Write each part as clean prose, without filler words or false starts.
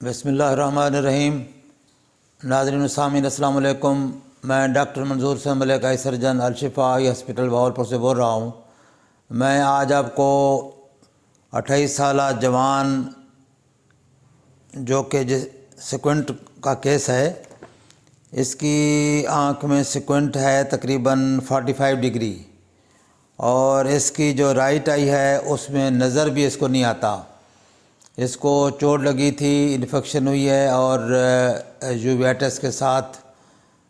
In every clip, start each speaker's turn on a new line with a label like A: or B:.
A: بسم اللہ الرحمن الرحیم۔ ناظرین و سامعین السلام علیکم۔ میں ڈاکٹر منظور سے ملک آئی سرجن الشفا آئی ہاسپٹل بہاولپور سے بول رہا ہوں۔ میں آج آپ کو 28 سالہ جوان جو کہ سیکوینٹ کا کیس ہے، اس کی آنکھ میں سیکوینٹ ہے تقریباً 45 ڈگری، اور اس کی جو رائٹ آئی ہے اس میں نظر بھی اس کو نہیں آتا۔ اس کو چوٹ لگی تھی، انفیکشن ہوئی ہے، اور یوویٹس کے ساتھ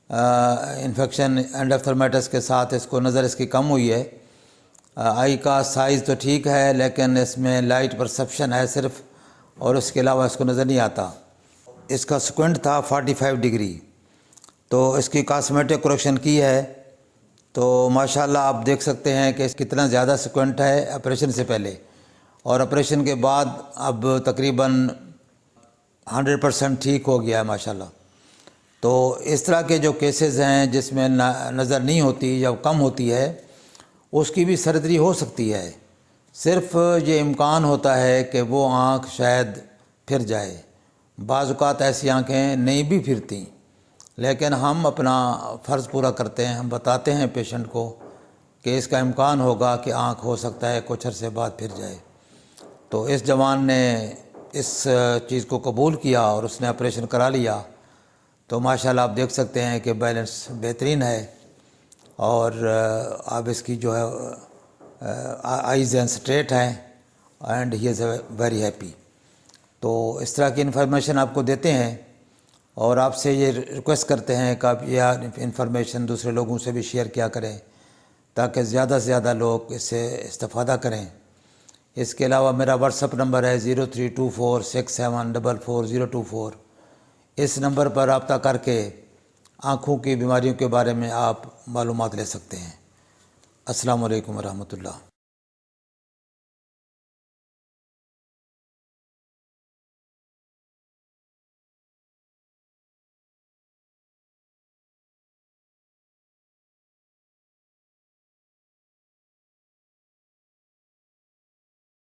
A: انفیکشن انڈوتھرمیٹس کے ساتھ اس کو نظر اس کی کم ہوئی ہے۔ آئی کا سائز تو ٹھیک ہے، لیکن اس میں لائٹ پرسیپشن ہے صرف، اور اس کے علاوہ اس کو نظر نہیں آتا۔ اس کا سیکوینٹ تھا 45 ڈگری، تو اس کی کاسمیٹک کریکشن کی ہے، تو ماشاءاللہ آپ دیکھ سکتے ہیں کہ کتنا زیادہ سیکوینٹ ہے آپریشن سے پہلے، اور آپریشن کے بعد اب تقریباً 100% ٹھیک ہو گیا ہے ماشاءاللہ۔ تو اس طرح کے جو کیسز ہیں جس میں نظر نہیں ہوتی یا کم ہوتی ہے، اس کی بھی سرجری ہو سکتی ہے۔ صرف یہ امکان ہوتا ہے کہ وہ آنکھ شاید پھر جائے۔ بعض اوقات ایسی آنکھیں نہیں بھی پھرتی، لیکن ہم اپنا فرض پورا کرتے ہیں، ہم بتاتے ہیں پیشنٹ کو کہ اس کا امکان ہوگا کہ آنکھ ہو سکتا ہے کچھ عرصے بعد پھر جائے۔ تو اس جوان نے اس چیز کو قبول کیا اور اس نے آپریشن کرا لیا، تو ماشاءاللہ آپ دیکھ سکتے ہیں کہ بیلنس بہترین ہے، اور اب اس کی جو ہے آئیز اینڈ اسٹریٹ ہیں، and he is very happy. تو اس طرح کی انفارمیشن آپ کو دیتے ہیں، اور آپ سے یہ ریکویسٹ کرتے ہیں کہ آپ یہ انفارمیشن دوسرے لوگوں سے بھی شیئر کیا کریں، تاکہ زیادہ سے زیادہ لوگ اس سے استفادہ کریں۔ اس کے علاوہ میرا واٹس اپ نمبر ہے 032467444024۔ اس نمبر پر رابطہ کر کے آنکھوں کی بیماریوں کے بارے میں آپ معلومات لے سکتے ہیں۔ السلام علیکم ورحمۃ اللہ۔